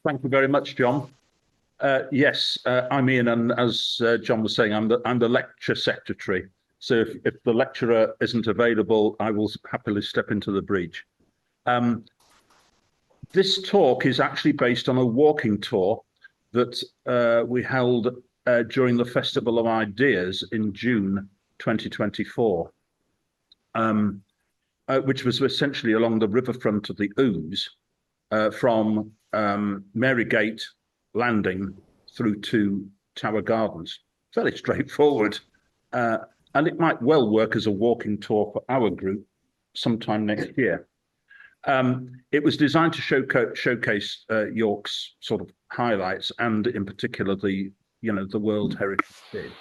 Thank you very much, John. Yes, I'm Ian, and as John was saying, I'm the lecture secretary. So if the lecturer isn't available, I will happily step into the breach. This talk is actually based on a walking tour that we held during the Festival of Ideas in June 2024, which was essentially along the riverfront of the Ouse from Marygate Landing through to Tower Gardens. Fairly straightforward. And it might well work as a walking tour for our group sometime next year. It was designed to showcase York's sort of highlights, and in particular the World Heritage Bid.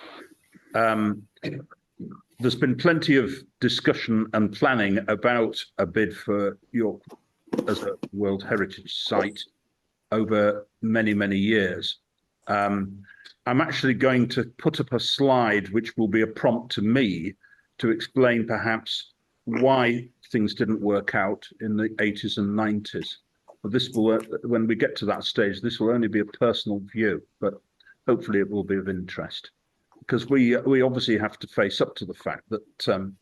There's been plenty of discussion and planning about a bid for York as a World Heritage Site over many, many years. I'm actually going to put up a slide which will be a prompt to me to explain perhaps why things didn't work out in the 80s and 90s. But this will, when we get to that stage, this will only be a personal view, but hopefully it will be of interest. Because we obviously have to face up to the fact that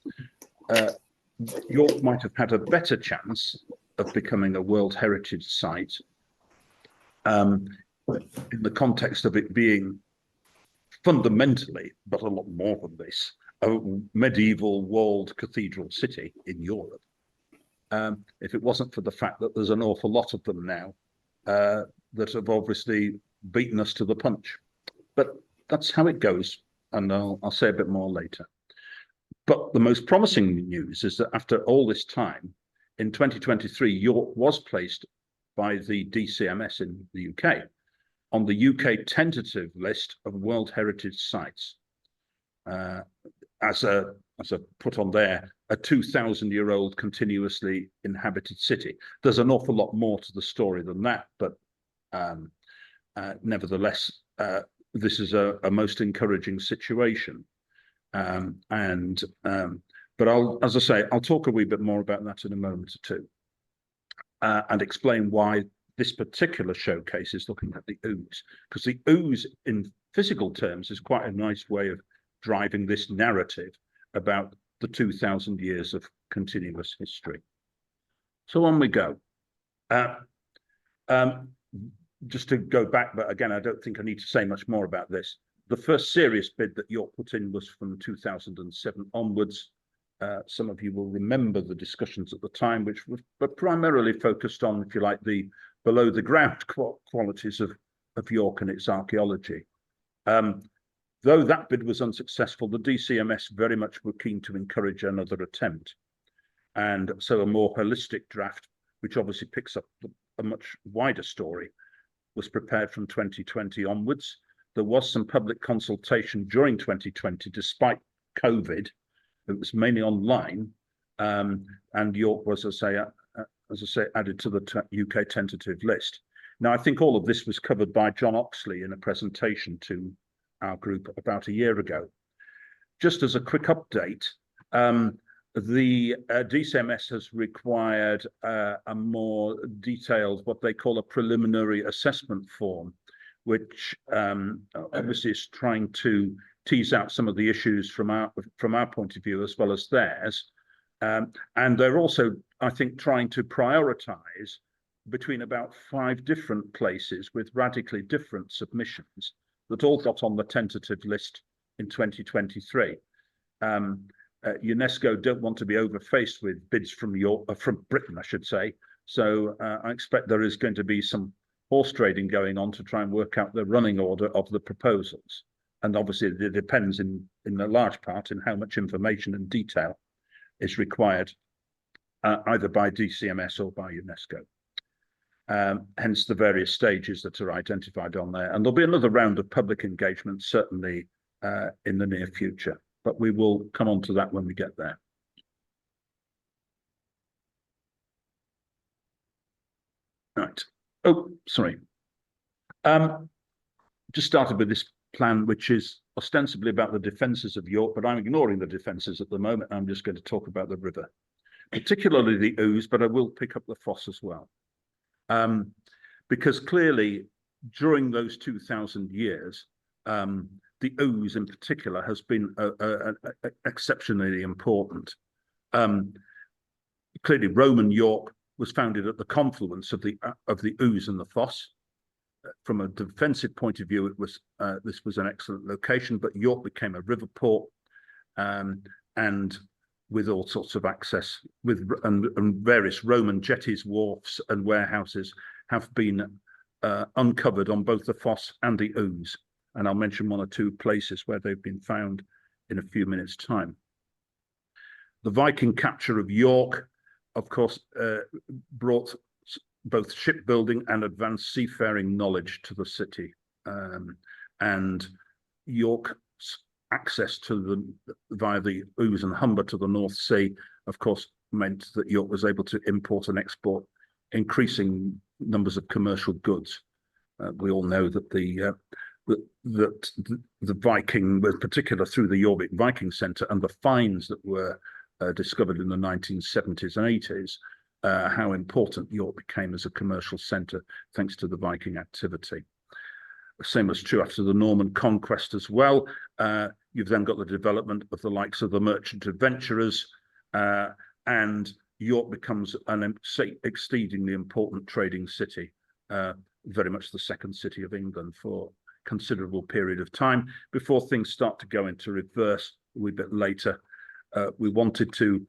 York might have had a better chance of becoming a World Heritage Site in the context of it being fundamentally, but a lot more than this, a medieval walled cathedral city in Europe. If it wasn't for the fact that there's an awful lot of them now that have obviously beaten us to the punch. But that's how it goes, and I'll say a bit more later. But the most promising news is that after all this time, in 2023, York was placed by the DCMS in the UK on the UK tentative list of World Heritage Sites. As a put on there, a 2,000-year-old continuously inhabited city. There's an awful lot more to the story than that, but nevertheless, this is a most encouraging situation. But as I say, I'll talk a wee bit more about that in a moment or two, and explain why this particular showcase is looking at the Ouse, because the Ouse in physical terms is quite a nice way of driving this narrative about the 2,000 years of continuous history. So on we go. Just to go back, but again, I don't think I need to say much more about this. The first serious bid that York put in was from 2007 onwards. Some of you will remember the discussions at the time, which were primarily focused on, if you like, the below the ground qualities of York and its archaeology. Though that bid was unsuccessful, the DCMS very much were keen to encourage another attempt. And so a more holistic draft, which obviously picks up a much wider story, was prepared from 2020 onwards. There was some public consultation during 2020, despite COVID. It was mainly online, and York was, as I say, added to the UK tentative list. Now, I think all of this was covered by John Oxley in a presentation to our group about a year ago. Just as a quick update, the DCMS has required a more detailed, what they call a preliminary assessment form, which obviously is trying to tease out some of the issues from our point of view as well as theirs. And they're also, I think, trying to prioritize between about 5 different places with radically different submissions that all got on the tentative list in 2023. UNESCO don't want to be overfaced with bids from Britain, I should say. So I expect there is going to be some horse trading going on to try and work out the running order of the proposals. And obviously it depends in a large part in how much information and detail is required either by DCMS or by UNESCO. Hence the various stages that are identified on there. And there'll be another round of public engagement, certainly in the near future, but we will come on to that when we get there. Right. Oh, sorry. Just started with this plan, which is ostensibly about the defences of York, but I'm ignoring the defences at the moment. I'm just going to talk about the river, particularly the Ouse, but I will pick up the Foss as well. because clearly during those 2,000 years, the Ouse in particular has been exceptionally important. Clearly, Roman York was founded at the confluence of the Ouse and the Foss. From a defensive point of view, this was an excellent location, but York became a river port, and with all sorts of access, and various Roman jetties, wharfs, and warehouses have been uncovered on both the Foss and the Ouse. And I'll mention one or two places where they've been found in a few minutes' time. The Viking capture of York, of course, brought both shipbuilding and advanced seafaring knowledge to the city. And York's access to via the Ouse and Humber to the North Sea, of course, meant that York was able to import and export increasing numbers of commercial goods. We all know that the Viking, in particular through the York Viking Centre and the finds that were discovered in the 1970s and 80s, how important York became as a commercial centre thanks to the Viking activity. The same was true after the Norman conquest as well. You've then got the development of the likes of the merchant adventurers, and York becomes an exceedingly important trading city, very much the second city of England for a considerable period of time before things start to go into reverse a wee bit later. We wanted to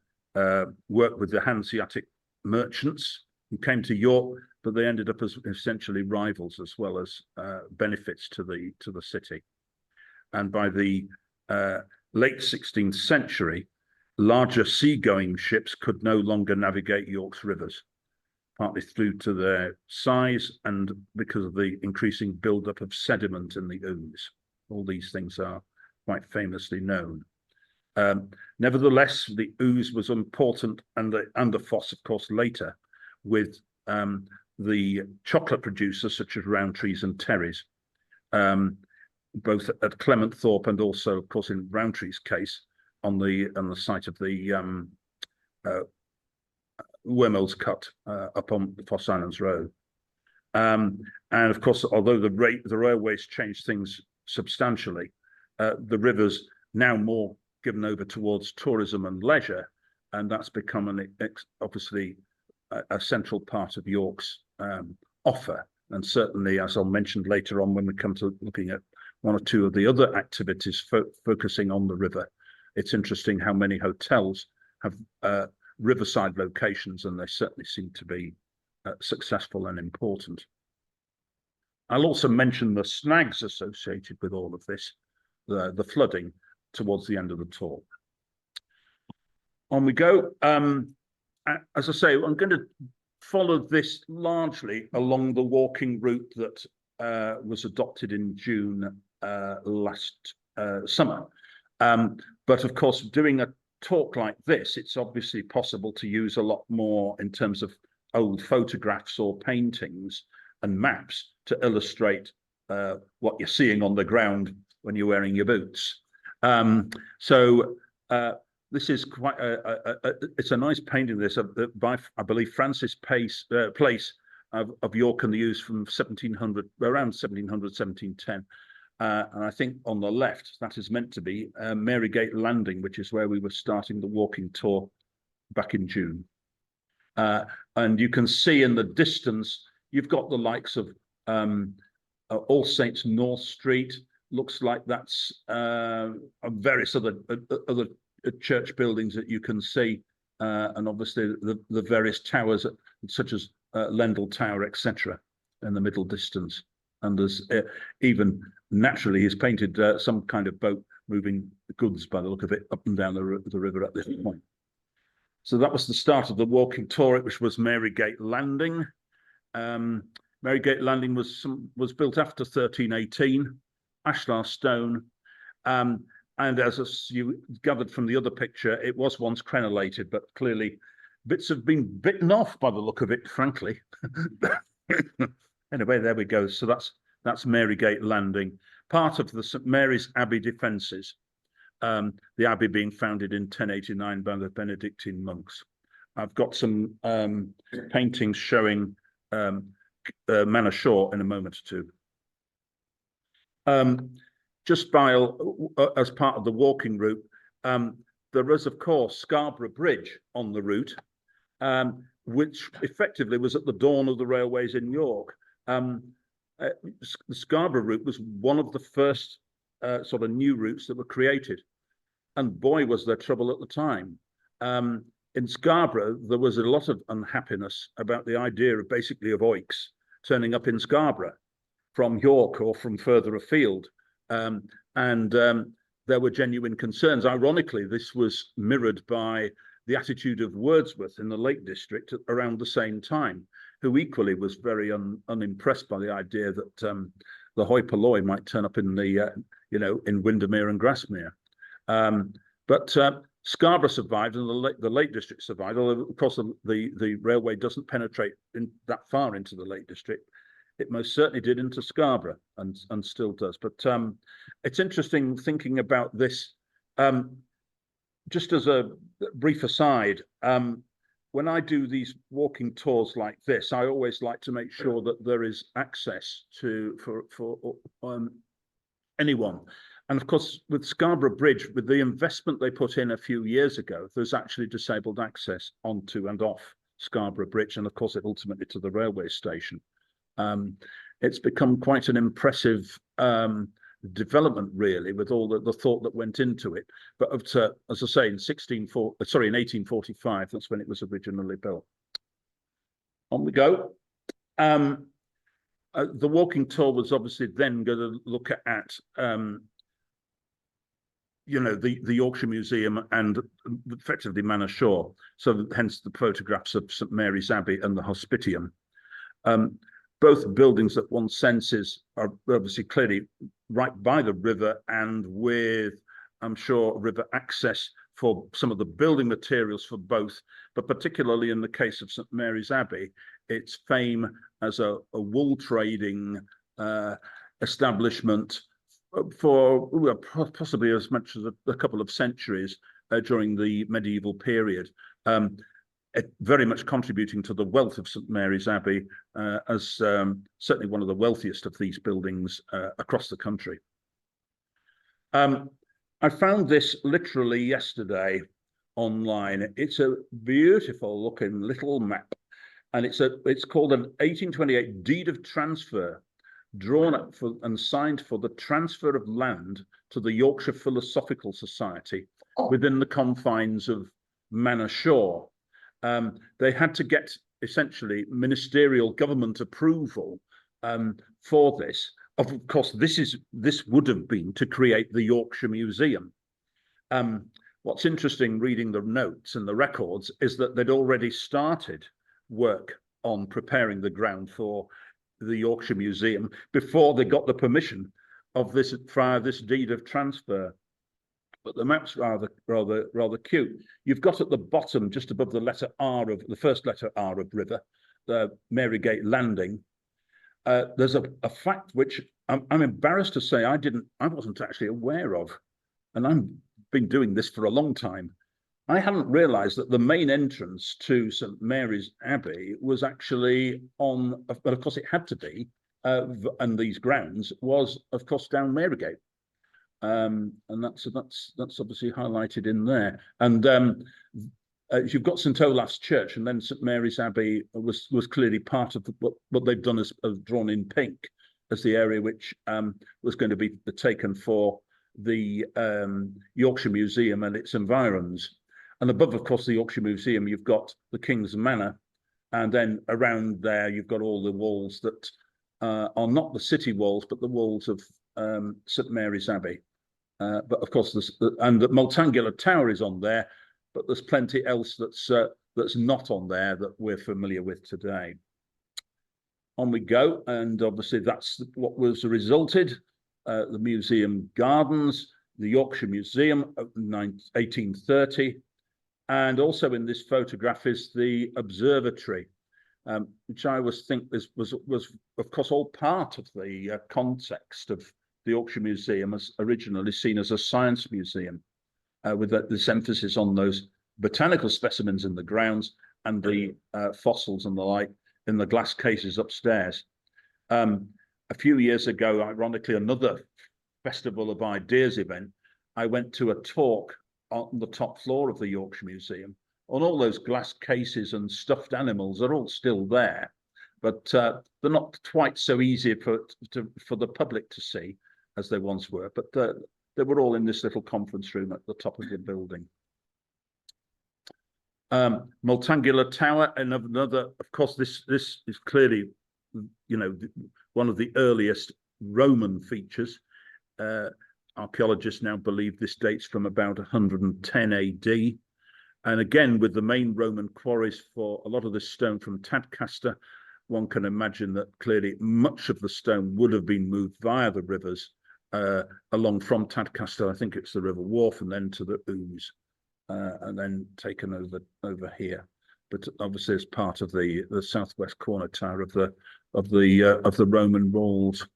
work with the Hanseatic merchants who came to York, but they ended up as essentially rivals as well as benefits to the city. And by the late 16th century, larger seagoing ships could no longer navigate York's rivers, partly due to their size and because of the increasing buildup of sediment in the Ouse. All these things are quite famously known. Nevertheless, the Ouse was important, and the Foss, of course, later, with the chocolate producers such as Rowntree's and Terry's, both at Clement Thorpe and also, of course, in Rowntree's case, on the site of the Wormholes Cut up on the Foss Islands Road. And of course, although the railways changed things substantially, the river's now more given over towards tourism and leisure, and that's become obviously a central part of York's offer. And certainly, as I'll mention later on when we come to looking at one or two of the other activities focusing on the river, it's interesting how many hotels have riverside locations, and they certainly seem to be successful and important. I'll also mention the snags associated with all of this, the flooding towards the end of the talk. On we go. As I say, I'm going to follow this largely along the walking route that was adopted in June last summer. But of course, doing a talk like this, it's obviously possible to use a lot more in terms of old photographs or paintings and maps to illustrate what you're seeing on the ground when you're wearing your boots. This is quite it's a nice painting this by, I believe, Francis Place of York and the Ouse from 1700, around 1700, 1710. And I think on the left, that is meant to be Marygate Landing, which is where we were starting the walking tour back in June. And you can see in the distance, you've got the likes of All Saints North Street. Looks like that's various other church buildings that you can see, and obviously the various towers such as Lendal Tower, etc., in the middle distance. And there's even naturally he's painted some kind of boat moving goods by the look of it up and down the river at this point. So that was the start of the walking tour, which was Marygate Landing. Marygate Landing was built after 1318, ashlar stone. And as you gathered from the other picture, it was once crenellated, but clearly bits have been bitten off by the look of it, frankly. Anyway, there we go. So that's Marygate Landing, part of the St Mary's Abbey defences, the abbey being founded in 1089 by the Benedictine monks. I've got some paintings showing Manor Shore in a moment or two. Just by as part of the walking route, there is, of course, Scarborough Bridge on the route, which effectively was at the dawn of the railways in York. The Scarborough route was one of the first sort of new routes that were created. And boy, was there trouble at the time. In Scarborough, there was a lot of unhappiness about the idea of basically of oiks turning up in Scarborough from York or from further afield. There were genuine concerns. Ironically, this was mirrored by the attitude of Wordsworth in the Lake District around the same time, who equally was very unimpressed by the idea that the hoi polloi might turn up in the, in Windermere and Grasmere. But Scarborough survived and the Lake District survived, although of course the railway doesn't penetrate that far into the Lake District. It most certainly did into Scarborough and still does. But it's interesting thinking about this. Just as a brief aside, when I do these walking tours like this, I always like to make sure that there is access for anyone. And of course, with Scarborough Bridge, with the investment they put in a few years ago, there's actually disabled access onto and off Scarborough Bridge, and of course, it ultimately to the railway station. It's become quite an impressive development, really, with all the thought that went into it. But up to, as I say, in 1845, that's when it was originally built. On we go. The walking tour was obviously then going to look at the Yorkshire Museum and effectively Manor Shore. So hence the photographs of St Mary's Abbey and the Hospitium. Both buildings that one senses are obviously clearly right by the river and with, I'm sure, river access for some of the building materials for both, but particularly in the case of St Mary's Abbey, its fame as a wool trading establishment for possibly as much as a couple of centuries during the medieval period. Very much contributing to the wealth of St Mary's Abbey as certainly one of the wealthiest of these buildings across the country. I found this literally yesterday online. It's a beautiful looking little map, and it's called an 1828 deed of transfer, drawn up for and signed for the transfer of land to the Yorkshire Philosophical Society within the confines of Manor Shore. They had to get essentially ministerial government approval for this. Of course, this would have been to create the Yorkshire Museum. What's interesting reading the notes and the records is that they'd already started work on preparing the ground for the Yorkshire Museum before they got the permission of this deed of transfer. But the map's rather cute. You've got at the bottom, just above the letter R of the first letter R of river, the Marygate Landing. There's a fact which I'm embarrassed to say I wasn't actually aware of, and I've been doing this for a long time. I hadn't realised that the main entrance to St Mary's Abbey was actually on, but of course it had to be, and these grounds was of course down Marygate. And that's obviously highlighted in there. And you've got St Olaf's Church, and then St Mary's Abbey was clearly part of what they've done as drawn in pink as the area which was going to be taken for the Yorkshire Museum and its environs. And above, of course, the Yorkshire Museum, you've got the King's Manor, and then around there you've got all the walls that are not the city walls, but the walls of St Mary's Abbey. But of course, and the Multangular Tower is on there, but there's plenty else that's not on there that we're familiar with today. On we go, and obviously that's what was resulted. The museum gardens, the Yorkshire Museum, 1830, and also in this photograph is the observatory, which I always think was of course all part of the context of the Yorkshire Museum, as originally seen as a science museum, with this emphasis on those botanical specimens in the grounds and the fossils and the like in the glass cases upstairs. A few years ago, ironically, another Festival of Ideas event, I went to a talk on the top floor of the Yorkshire Museum, and all those glass cases and stuffed animals are all still there, but they're not quite so easy for the public to see as they once were. But they were all in this little conference room at the top of the building. Multangular Tower, and another, of course, this is clearly, you know, one of the earliest Roman features. Archaeologists now believe this dates from about 110 AD. And again, with the main Roman quarries for a lot of this stone from Tadcaster, one can imagine that clearly much of the stone would have been moved via the rivers along from Tadcaster. I think it's the River Wharfe, and then to the Ouse, and then taken over here. But obviously, as part of the southwest corner tower of the Roman walls.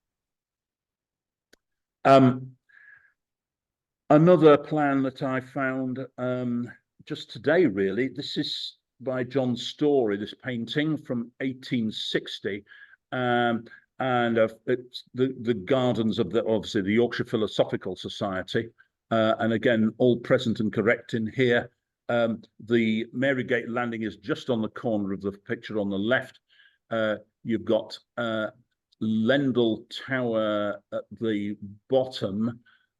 Another plan that I found just today, really, this is by John Story, this painting from 1860, and it's the gardens of obviously the Yorkshire Philosophical Society, and again, all present and correct in here. The Marygate landing is just on the corner of the picture on the left. You've got Lendal Tower at the bottom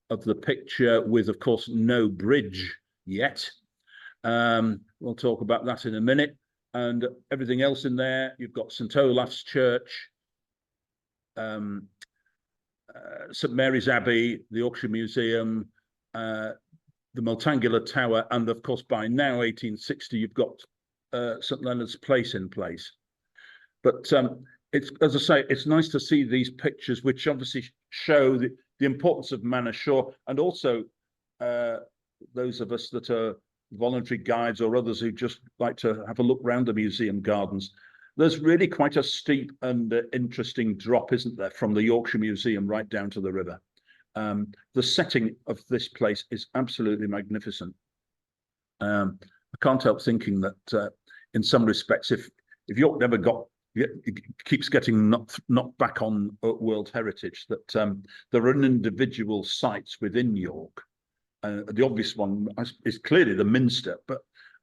of the picture, with, of course, no bridge yet. We'll talk about that in a minute. And everything else in there, you've got St Olaf's Church, St Mary's Abbey, the Yorkshire Museum, the Multangular Tower, and of course, by now, 1860, you've got St Leonard's Place in place. But it's, as I say, it's nice to see these pictures, which obviously show the importance of Manor Shaw, and also those of us that are voluntary guides or others who just like to have a look around the museum gardens. There's really quite a steep and interesting drop, isn't there, from the Yorkshire Museum right down to the river. The setting of this place is absolutely magnificent. I can't help thinking that in some respects, if York never keeps getting knocked back on World Heritage, that there are individual sites within York. The obvious one is clearly the Minster, but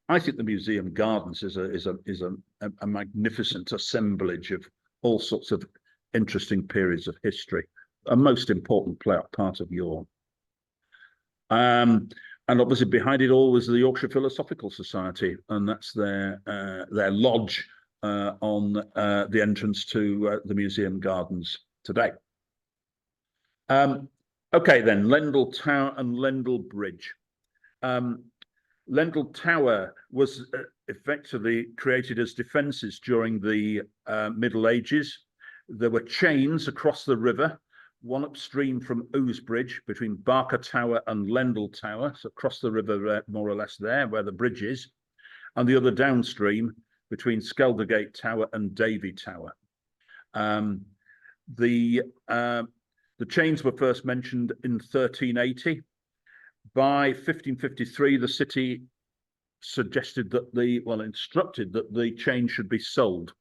I think the Museum Gardens is a magnificent assemblage of all sorts of interesting periods of history, a most important part of York. And obviously behind it all was the Yorkshire Philosophical Society, and that's their lodge on the entrance to the Museum Gardens today. Okay, then, Lendal Tower and Lendal Bridge. Lendal Tower was effectively created as defences during the Middle Ages. There were chains across the river, one upstream from Ouse Bridge between Barker Tower and Lendal Tower, so across the river more or less there where the bridge is, and the other downstream between Skeldergate Tower and Davy Tower. The chains were first mentioned in 1380. By 1553, the city suggested that instructed that the chain should be sold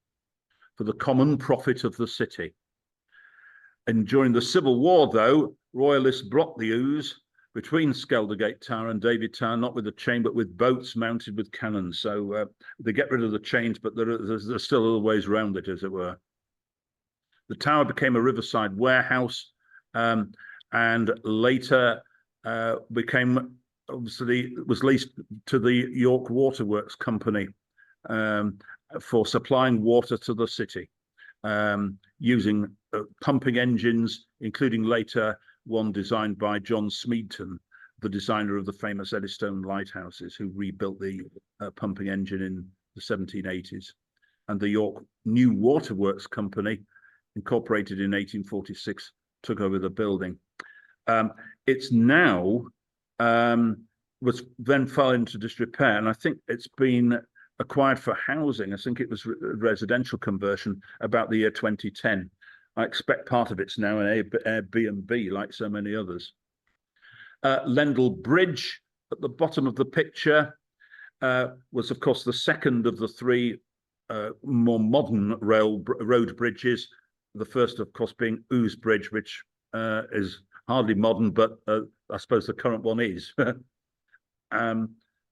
for the common profit of the city. And during the Civil War, though, royalists blocked the Ouse between Skeldergate Tower and Davy Tower, not with a chain, but with boats mounted with cannons. So they get rid of the chains, but there's still other ways around it, as it were. The tower became a riverside warehouse, and later was leased to the York Waterworks Company for supplying water to the city, using pumping engines, including later one designed by John Smeaton, the designer of the famous Eddystone lighthouses, who rebuilt the pumping engine in the 1780s. And the York New Waterworks Company, incorporated in 1846, took over the building. It's now was then fell into disrepair, and I think it's been acquired for housing. I think it was residential conversion about the year 2010. I expect part of it's now an Airbnb, like so many others. Lendal Bridge at the bottom of the picture was, of course, the second of the three more modern road bridges. The first, of course, being Ouse Bridge, which is hardly modern, but I suppose the current one is.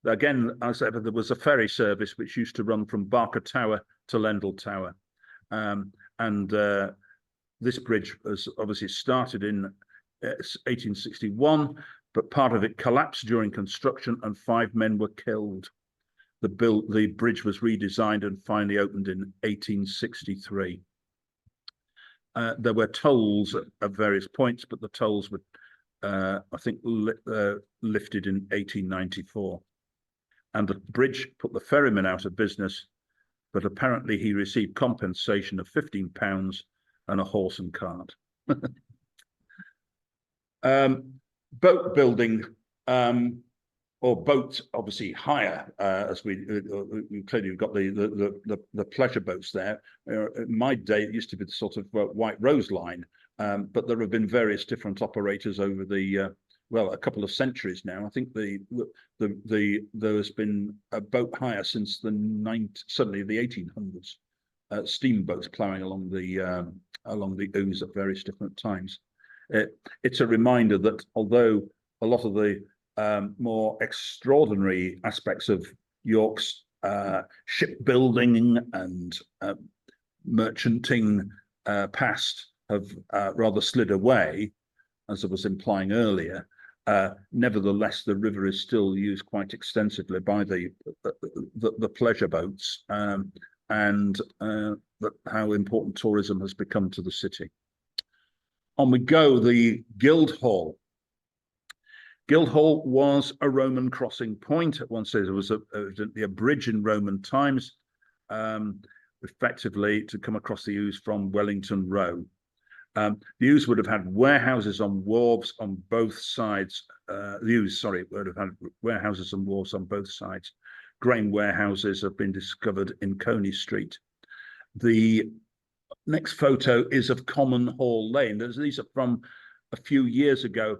Again, as ever, there was a ferry service which used to run from Barker Tower to Lendal Tower. And this bridge was obviously started in 1861, but part of it collapsed during construction and 5 men were killed. The bridge was redesigned and finally opened in 1863. There were tolls at various points, but the tolls were, I think, lifted in 1894. And the bridge put the ferryman out of business, but apparently he received compensation of £15 and a horse and cart. Boat building, or boats, obviously hire, as we clearly we've got the pleasure boats there. In my day, it used to be the sort of White Rose Line, but there have been various different operators over the well, a couple of centuries now. I think there's been a boat hire since certainly the 1800s. Steamboats ploughing along the Ouse at various different times. It's a reminder that although a lot of the more extraordinary aspects of York's shipbuilding and merchanting past have rather slid away, as I was implying earlier. Nevertheless, the river is still used quite extensively by the pleasure boats, and how important tourism has become to the city. On we go, the Guildhall. Guildhall was a Roman crossing point. At one stage, there was evidently a bridge in Roman times, effectively to come across the Ouse from Wellington Row. The Ouse would have had warehouses on wharves on both sides. The Ouse, sorry, would have had warehouses and wharves on both sides. Grain warehouses have been discovered in Coney Street. The next photo is of Common Hall Lane. These are from a few years ago.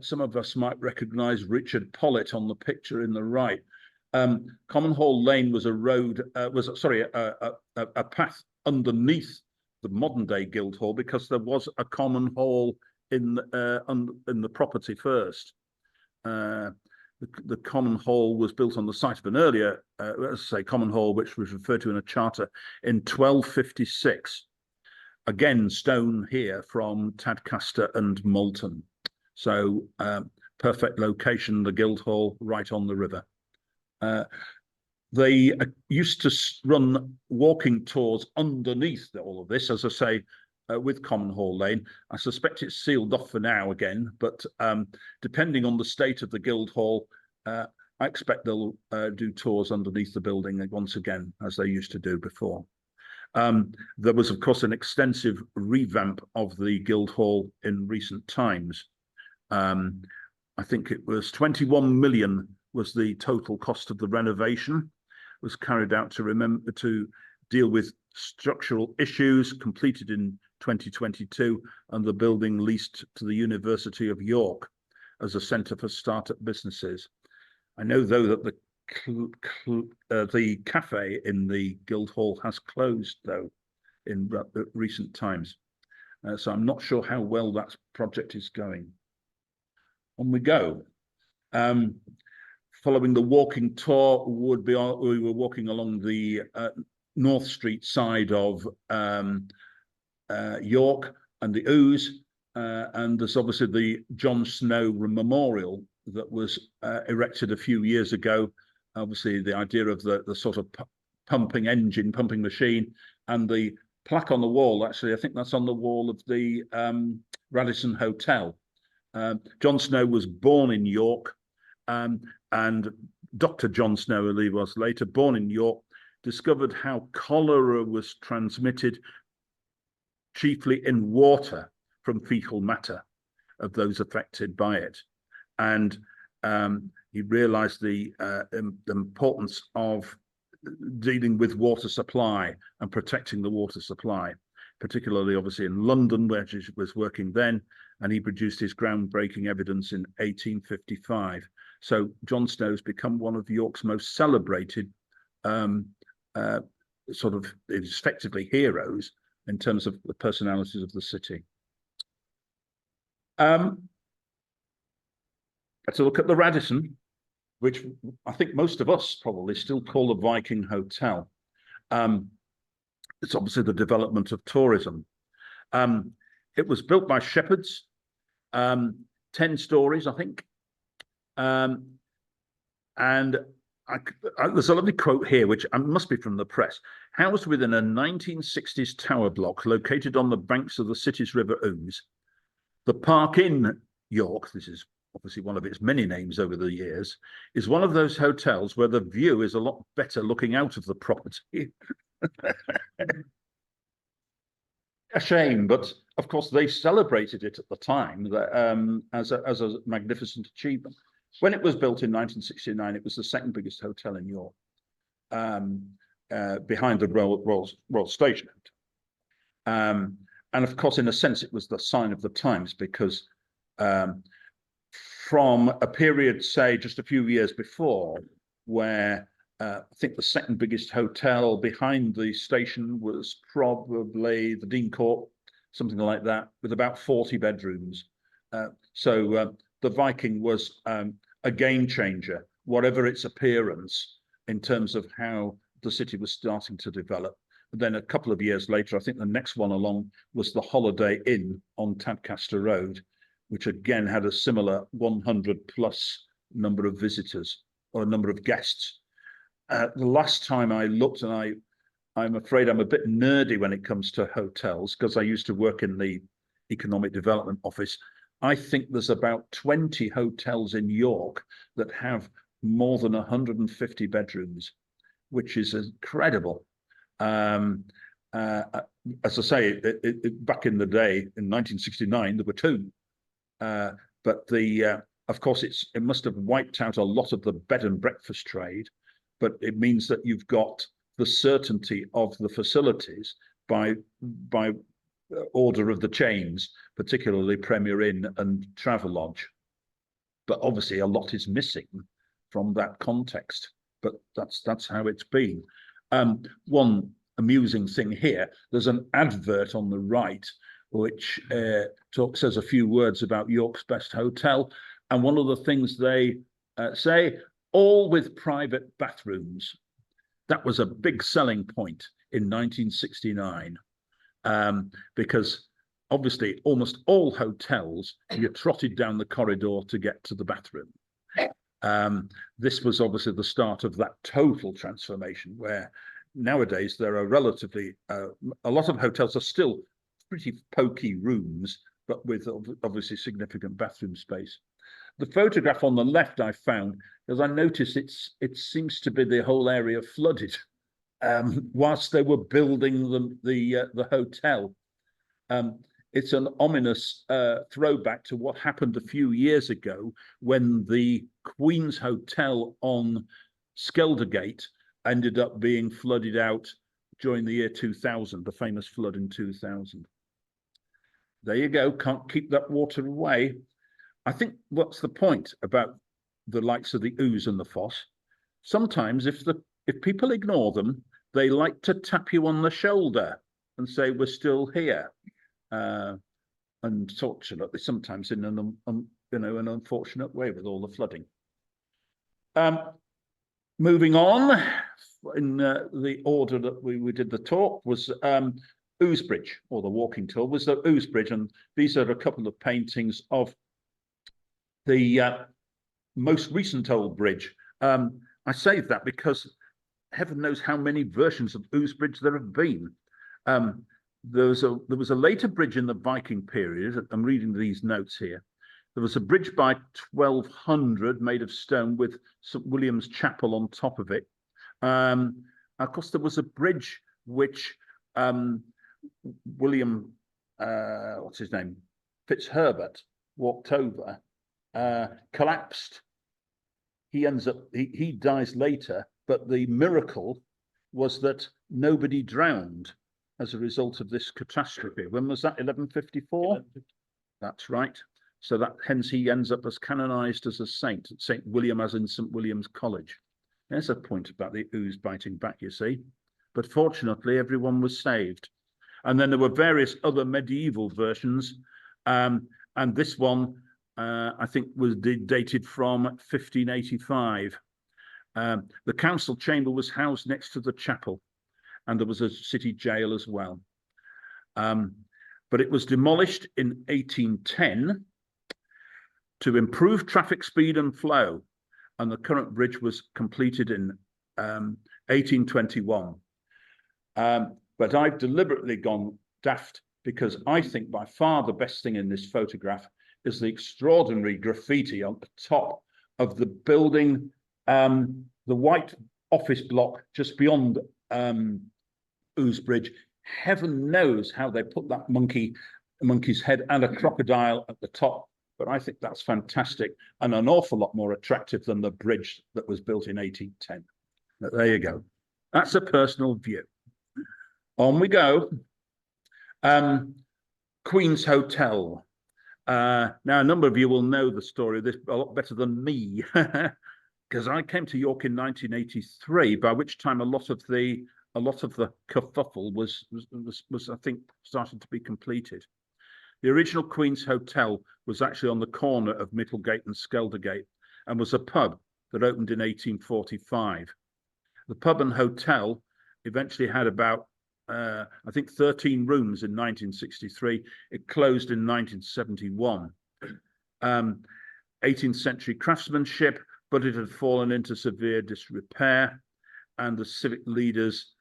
Some of us might recognise Richard Pollitt on the picture in the right. Common Hall Lane was a road, a path underneath the modern day Guildhall, because there was a common hall in the property first. The common hall was built on the site of an earlier, let's say, common hall, which was referred to in a charter in 1256. Again, stone here from Tadcaster and Moulton. So perfect location, the Guildhall, right on the river. They used to run walking tours underneath all of this, as I say, with Common Hall Lane. I suspect it's sealed off for now again, but depending on the state of the Guildhall, I expect they'll do tours underneath the building once again, as they used to do before. There was, of course, an extensive revamp of the Guildhall in recent times. I think it was 21 million was the total cost of the renovation. It was carried out to deal with structural issues, completed in 2022, and the building leased to the University of York as a centre for startup businesses. I know, though, that the cafe in the Guildhall has closed, though, in recent times. So I'm not sure how well that project is going. On we go. Following the walking tour, we were walking along the North Street side of York and the Ouse, and there's obviously the John Snow Memorial that was erected a few years ago. Obviously, the idea of the sort of pumping machine, and the plaque on the wall. Actually, I think that's on the wall of the Radisson Hotel. John Snow was born in York, and Dr. John Snow, I believe, was later born in York, discovered how cholera was transmitted chiefly in water from fecal matter of those affected by it. And he realized the importance of dealing with water supply and protecting the water supply, particularly obviously in London, where he was working then, and he produced his groundbreaking evidence in 1855. So John Snow's become one of York's most celebrated sort of is effectively heroes in terms of the personalities of the city. Let's look at the Radisson, which I think most of us probably still call a Viking hotel. It's obviously the development of tourism. It was built by shepherds, 10 stories, I think. And there's a lovely quote here, which must be from the press. Housed within a 1960s tower block located on the banks of the city's River Ouse, the Park Inn York, this is obviously one of its many names over the years, is one of those hotels where the view is a lot better looking out of the property. A shame, but of course they celebrated it at the time as a magnificent achievement. When it was built in 1969, it was the second biggest hotel in York, behind the Royal Station. And of course, in a sense, it was the sign of the times, because from a period, say, just a few years before, where I think the second biggest hotel behind the station was probably the Dean Court, something like that, with about 40 bedrooms. So the Viking was a game changer, whatever its appearance, in terms of how the city was starting to develop. But then a couple of years later, I think the next one along was the Holiday Inn on Tadcaster Road, which again had a similar 100 plus number of visitors, or a number of guests. The last time I looked, and I'm afraid I'm a bit nerdy when it comes to hotels, because I used to work in the economic development office. I think there's about 20 hotels in York that have more than 150 bedrooms, which is incredible. As I say, back in the day, in 1969, there were 2. But of course, it must have wiped out a lot of the bed and breakfast trade, but it means that you've got the certainty of the facilities by order of the chains, particularly Premier Inn and Travelodge. But obviously a lot is missing from that context, but that's how it's been. One amusing thing here, there's an advert on the right which says a few words about York's best hotel, and one of the things they say, all with private bathrooms. That was a big selling point in 1969, because obviously almost all hotels, you trotted down the corridor to get to the bathroom. This was obviously the start of that total transformation, where nowadays there are relatively, a lot of hotels are still pretty pokey rooms, but with obviously significant bathroom space. The photograph on the left I found, as I noticed, it seems to be the whole area flooded whilst they were building the hotel. It's an ominous throwback to what happened a few years ago when the Queen's Hotel on Skeldergate ended up being flooded out during the year 2000, the famous flood in 2000. There you go, can't keep that water away. I think what's the point about the likes of the Ouse and the Foss? Sometimes if people ignore them, they like to tap you on the shoulder and say, we're still here. Unfortunately, sometimes in an unfortunate way with all the flooding. Moving on, in the order that we did the talk was Ouse Bridge, or the walking tour was the Ouse Bridge, and these are a couple of paintings of the most recent old bridge. I say that because heaven knows how many versions of Ouse Bridge there have been. There was a later bridge in the Viking period. I'm reading these notes here. There was a bridge by 1200 made of stone with St. William's Chapel on top of it. Of course, there was a bridge which William, what's his name, Fitzherbert, walked over, collapsed. He dies later, but the miracle was that nobody drowned as a result of this catastrophe. When was that? 1154? That's right. So that hence he ends up as canonized as a saint, St. William, as in St. William's College. There's a point about the Ouse biting back, you see. but fortunately everyone was saved. And then there were various other medieval versions, and this one I think was dated from 1585. The council chamber was housed next to the chapel, and there was a city jail as well. But it was demolished in 1810 to improve traffic speed and flow, and the current bridge was completed in 1821. But I've deliberately gone daft because I think by far the best thing in this photograph is the extraordinary graffiti on the top of the building, the white office block just beyond Ouse Bridge. Heaven knows how they put that monkey's head and a crocodile at the top, but I think that's fantastic and an awful lot more attractive than the bridge that was built in 1810. But there you go. That's a personal view. On we go. Queen's Hotel. Now, a number of you will know the story of this a lot better than me, because I came to York in 1983, by which time a lot of the kerfuffle was I think starting to be completed. The original Queen's Hotel was actually on the corner of Middlegate and Skeldergate, and was a pub that opened in 1845. The pub and hotel eventually had about I think 13 rooms in 1963. It closed in 1971. 18th century craftsmanship, but it had fallen into severe disrepair, and the civic leaders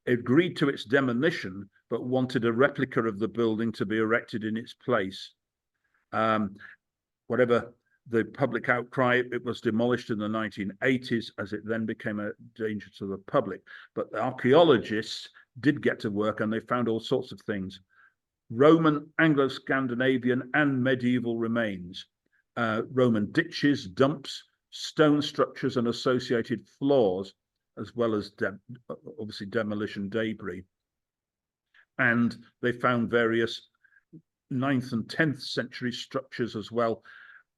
agreed to its demolition, but wanted a replica of the building to be erected in its place. Whatever the public outcry, it was demolished in the 1980s, as it then became a danger to the public. But the archaeologists did get to work, and they found all sorts of things: Roman, Anglo-Scandinavian and medieval remains, Roman ditches, dumps, stone structures and associated floors, as well as obviously demolition debris. And they found various 9th and 10th century structures as well.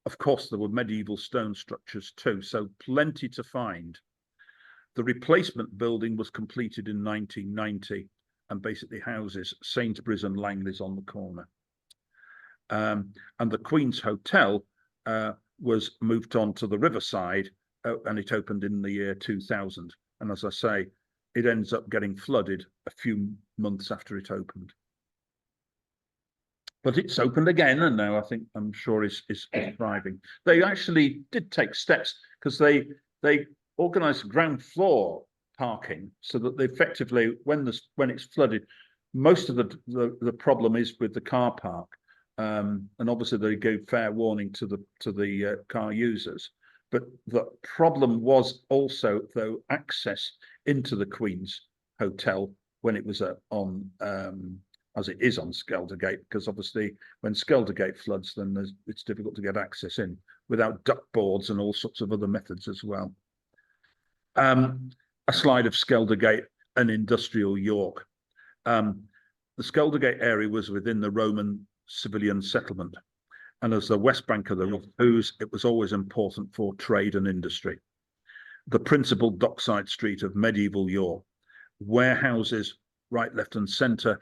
Of course, there were medieval stone structures too, so plenty to find. The replacement building was completed in 1990 and basically houses Sainsbury's and Langley's on the corner. And the Queen's Hotel was moved on to the riverside, and it opened in the year 2000. And as I say, it ends up getting flooded a few months after it opened. But it's opened again, and now I'm sure is thriving. They actually did take steps, because they organised ground floor parking, so that they effectively, when it's flooded, most of the problem is with the car park, and obviously they gave fair warning to the car users. But the problem was also, though, access into the Queen's Hotel when it was on as it is on Skeldergate, because obviously when Skeldergate floods, then it's difficult to get access in without duck boards and all sorts of other methods as well. A slide of Skeldergate and industrial York. The Skeldergate area was within the Roman civilian settlement, and as the west bank of the Ouse, it was always important for trade and industry. The principal dockside street of medieval York, warehouses right, left and centre.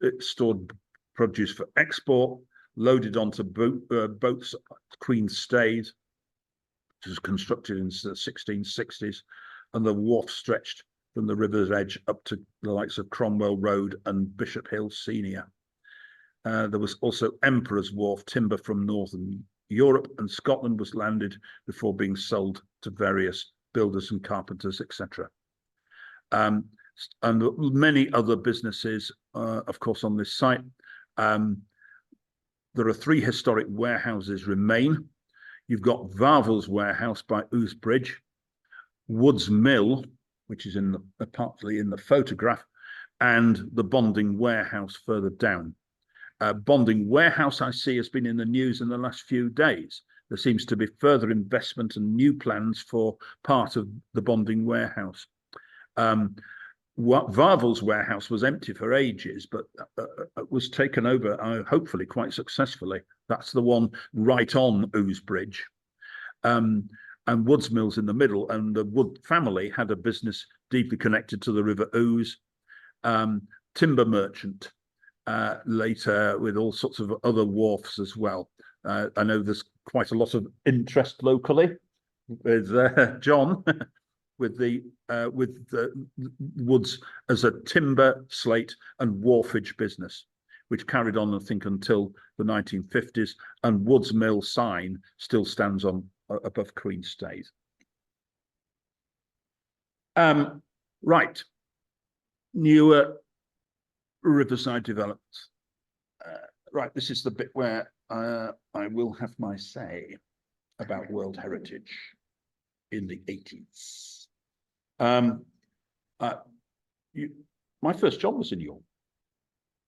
It stored produce for export, loaded onto boats, Queen Stays, which was constructed in the 1660s, and the wharf stretched from the river's edge up to the likes of Cromwell Road and Bishop Hill Senior. There was also Emperor's Wharf, timber from northern Europe and Scotland was landed before being sold to various builders and carpenters, etc. And many other businesses, of course, on this site. There are 3 historic warehouses remain. You've got Varvel's Warehouse by Ouse Bridge, Wood's Mill, which is partly in the photograph, and the Bonding Warehouse further down. Bonding Warehouse, I see, has been in the news in the last few days. There seems to be further investment and new plans for part of the Bonding Warehouse. Varvel's Warehouse was empty for ages, but was taken over, hopefully quite successfully. That's the one right on Ouse Bridge. And Wood's Mill's in the middle, and the Wood family had a business deeply connected to the River Ouse. Timber merchant, later with all sorts of other wharfs as well. I know there's quite a lot of interest locally with John with the woods as a timber, slate and wharfage business, which carried on, I think, until the 1950s, and Woods Mill sign still stands on above Queen Staithe. Right, newer riverside developments. Right, this is the bit where I will have my say about World Heritage in the 80s. My first job was in York.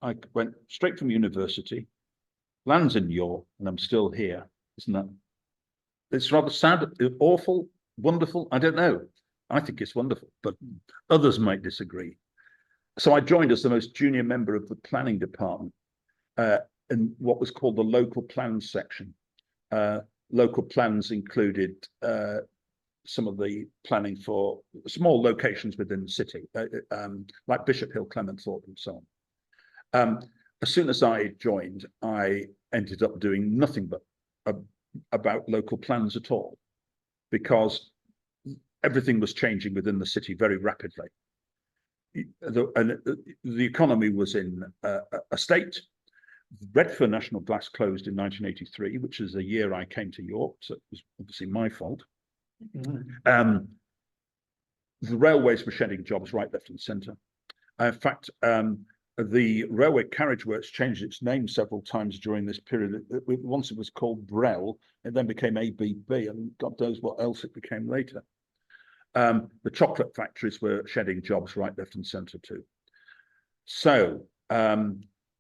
I went straight from university, lands in York, and I'm still here. Isn't that? It's rather sad, awful, wonderful. I don't know. I think it's wonderful, but others might disagree. So I joined as the most junior member of the planning department in what was called the local plans section. Local plans included some of the planning for small locations within the city, like Bishop Hill, Clementhorpe, and so on. As soon as I joined, I ended up doing nothing but about local plans at all, because everything was changing within the city very rapidly. The economy was in a state. Redfern National Glass closed in 1983, which is the year I came to York, so it was obviously my fault. The railways were shedding jobs right, left and centre. In fact, the Railway Carriage Works changed its name several times during this period. Once it was called Brell, it then became ABB, and God knows what else it became later. The chocolate factories were shedding jobs right, left and centre too. So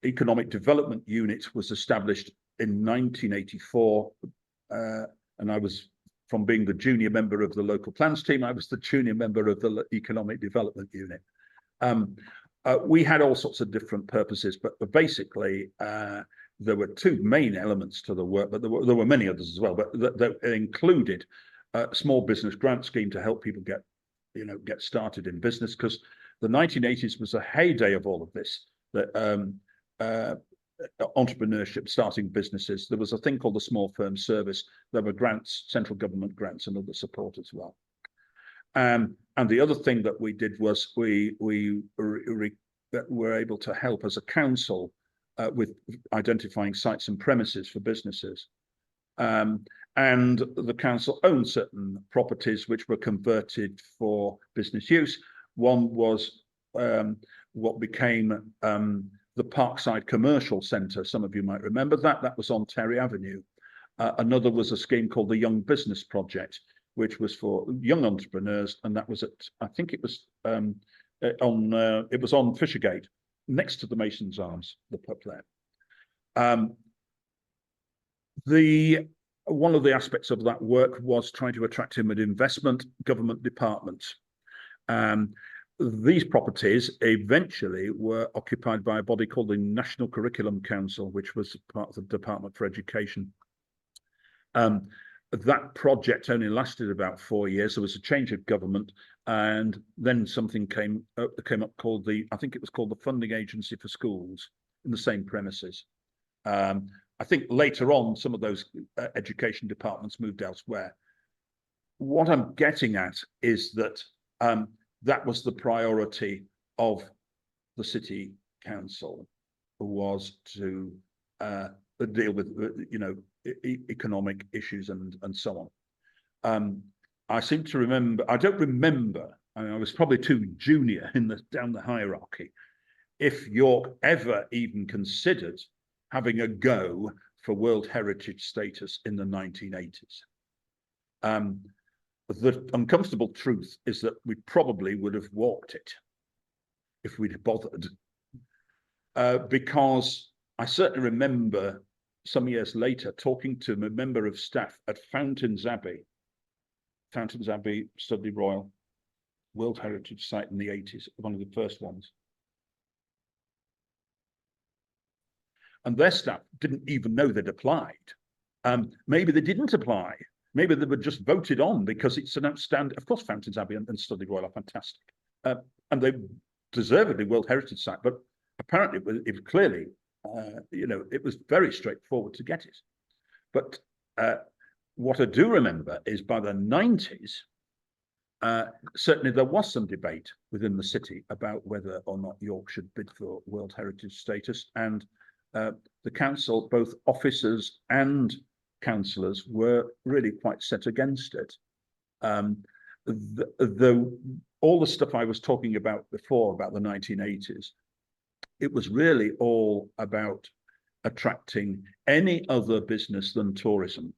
Economic Development Unit was established in 1984, and I was, from being the junior member of the local plans team, I was the junior member of the Economic Development Unit. We had all sorts of different purposes, but basically there were two main elements to the work, but there were many others as well, but that included a small business grant scheme to help people get started in business, because the 1980s was a heyday of all of this, that entrepreneurship, starting businesses. There was a thing called the Small Firm Service. There were grants, central government grants and other support as well. And the other thing that we did was we were able to help as a council with identifying sites and premises for businesses. And the council owned certain properties which were converted for business use. One was what became the Parkside Commercial Centre. Some of you might remember that. That was on Terry Avenue. Another was a scheme called the Young Business Project, which was for young entrepreneurs, and that was at, I think it was on Fishergate, next to the Mason's Arms, the pub there. One of the aspects of that work was trying to attract in with investment, government departments. These properties eventually were occupied by a body called the National Curriculum Council, which was part of the Department for Education. That project only lasted about 4 years. There was a change of government, and then something came up called I think it was called the Funding Agency for Schools, in the same premises. I think later on, some of those education departments moved elsewhere. What I'm getting at is that that was the priority of the city council, was to deal with economic issues and so on. I seem to remember, I don't remember, I was probably too junior down the hierarchy, if York ever even considered having a go for World Heritage status in the 1980s. The uncomfortable truth is that we probably would have walked it if we'd bothered, because I certainly remember some years later talking to a member of staff at Fountains Abbey, Studley Royal, World Heritage Site in the 80s, one of the first ones. And their staff didn't even know they'd applied. Maybe they didn't apply. Maybe they were just voted on because it's an outstanding, of course, Fountains Abbey and Studley Royal are fantastic. and they deservedly World Heritage Site, but apparently it was clearly, it was very straightforward to get it. But what I do remember is by the 90s, certainly there was some debate within the city about whether or not York should bid for World Heritage status, and the council, both officers and councillors, were really quite set against it. All the stuff I was talking about before, about the 1980s, it was really all about attracting any other business than tourism.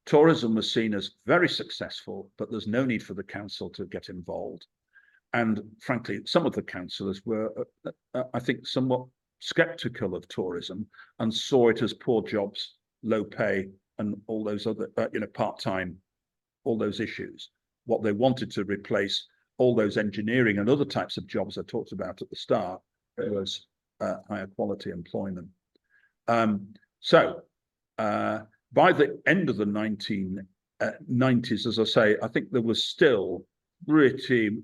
Tourism was seen as very successful, but there's no need for the council to get involved. And frankly, some of the councillors were, I think, somewhat skeptical of tourism and saw it as poor jobs, low pay, and all those other, part-time, all those issues. What they wanted to replace all those engineering and other types of jobs I talked about at the start was higher quality employment. By the end of the 1990s, as I say, I think there was still pretty,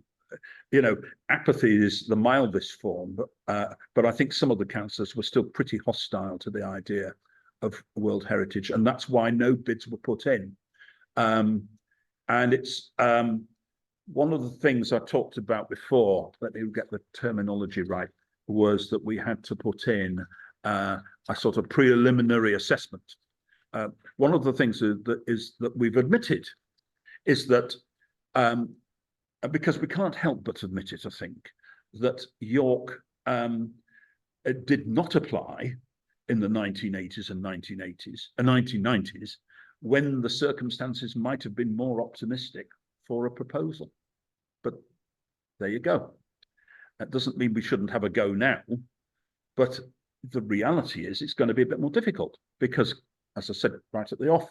apathy is the mildest form, but I think some of the councillors were still pretty hostile to the idea of World Heritage, and that's why no bids were put in. And it's one of the things I talked about before, let me get the terminology right, was that we had to put in a sort of preliminary assessment. One of the things that we've admitted is that, because we can't help but admit it, I think, that York did not apply in the 1980s and 1990s, when the circumstances might have been more optimistic for a proposal. But there you go. That doesn't mean we shouldn't have a go now, but the reality is it's going to be a bit more difficult because, as I said right at the off,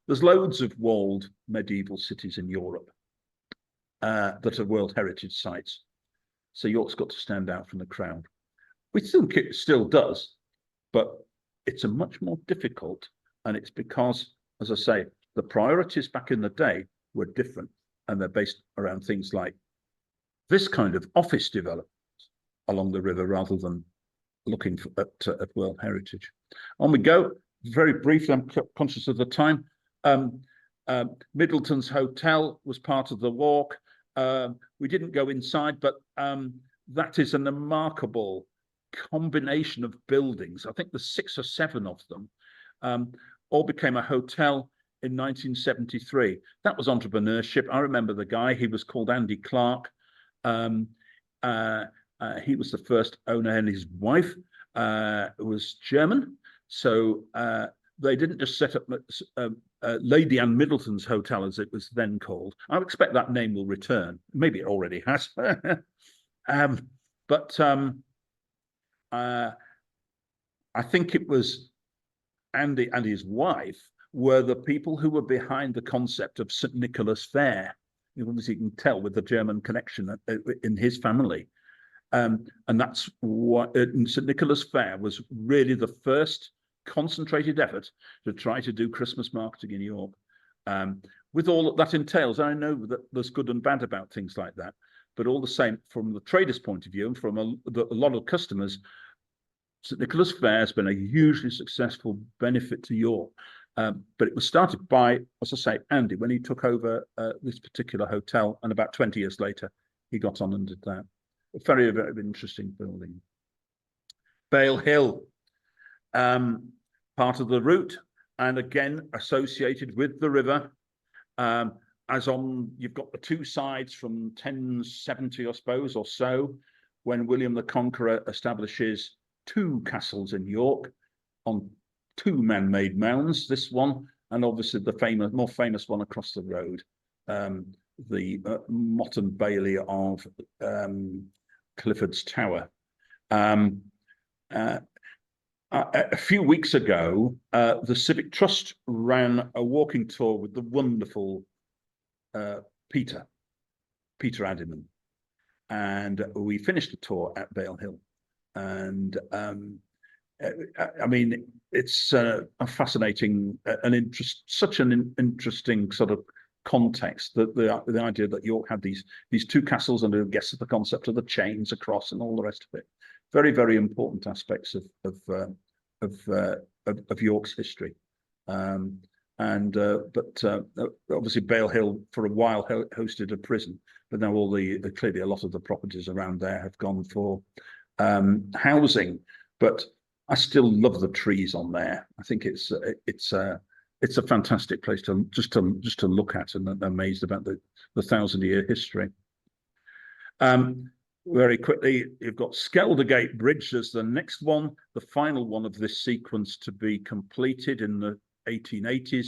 there's loads of walled medieval cities in Europe that are World Heritage sites. So York's got to stand out from the crowd. We think it still does, but it's a much more difficult, and it's because, as I say, the priorities back in the day were different, and they're based around things like this kind of office development along the river rather than looking at World Heritage. On we go. Very briefly, I'm conscious of the time. Middleton's Hotel was part of the walk. We didn't go inside, but that is a remarkable combination of buildings. I think there's 6 or 7 of them, all became a hotel in 1973. That was entrepreneurship. I remember the guy, he was called Andy Clark. He was the first owner, and his wife was German. So they didn't just set up Lady Anne Middleton's Hotel, as it was then called. I expect that name will return. Maybe it already has. But I think it was Andy and his wife were the people who were behind the concept of St. Nicholas Fair. Obviously, you can tell with the German connection in his family. And that's what St. Nicholas Fair was really the first concentrated effort to try to do Christmas marketing in York. With all that entails, I know that there's good and bad about things like that, but all the same, from the trader's point of view and from a lot of customers, St. Nicholas Fair has been a hugely successful benefit to York. But it was started by, as I say, Andy, when he took over this particular hotel, and about 20 years later, he got on and did that. A very, very interesting building. Bale Hill, part of the route, and again, associated with the river. You've got the 2 sides from 1070, I suppose, or so, when William the Conqueror establishes 2 castles in York on 2 man-made mounds, this one, and obviously the more famous one across the road, the Motte and Bailey of Clifford's Tower. A few weeks ago, the Civic Trust ran a walking tour with the wonderful Peter Addiman, and we finished the tour at Bale Hill. And I mean, it's a fascinating, such an interesting sort of context, the idea that York had these two castles, and I guess the concept of the chains across and all the rest of it. Very, very important aspects of York's history. But obviously Bale Hill for a while hosted a prison, but now clearly a lot of the properties around there have gone for housing. But I still love the trees on there. I think it's a fantastic place to just to look at, and I'm amazed about the 1,000-year history. Very quickly, you've got Skeldergate Bridge as the next one, the final one of this sequence to be completed in the 1880s.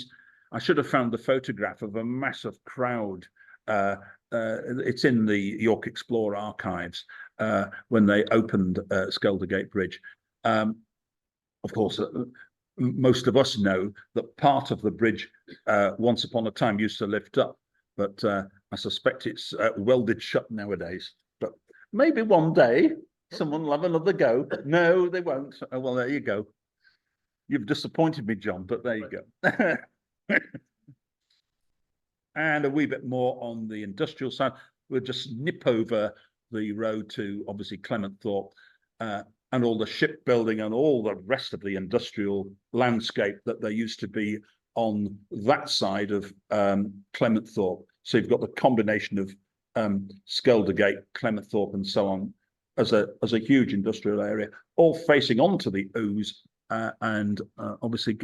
I should have found the photograph of a massive crowd. It's in the York Explorer archives when they opened Skeldergate Bridge. Of course, most of us know that part of the bridge once upon a time used to lift up, but I suspect it's welded shut nowadays. But maybe one day someone will have another go. No, they won't. Oh, well, there you go. You've disappointed me, John, but there you go. And a wee bit more on the industrial side. We'll just nip over the road to, obviously, Clementhorpe and all the shipbuilding and all the rest of the industrial landscape that there used to be on that side of Clementhorpe. So you've got the combination of Skeldergate, Clementhorpe, and so on as a huge industrial area, all facing onto the Ouse, and obviously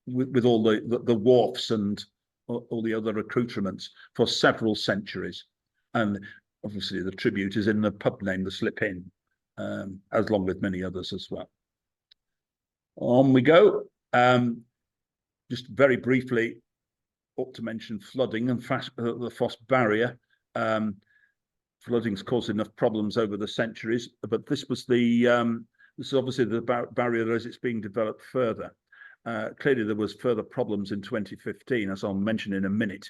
with all the wharfs and all the other accoutrements for several centuries. And obviously the tribute is in the pub name, the Slip Inn, along with many others as well. On we go. Just very briefly, ought to mention flooding and the Foss Barrier. Flooding's caused enough problems over the centuries, but this was this is obviously the barrier as it's being developed further. Clearly, there was further problems in 2015, as I'll mention in a minute.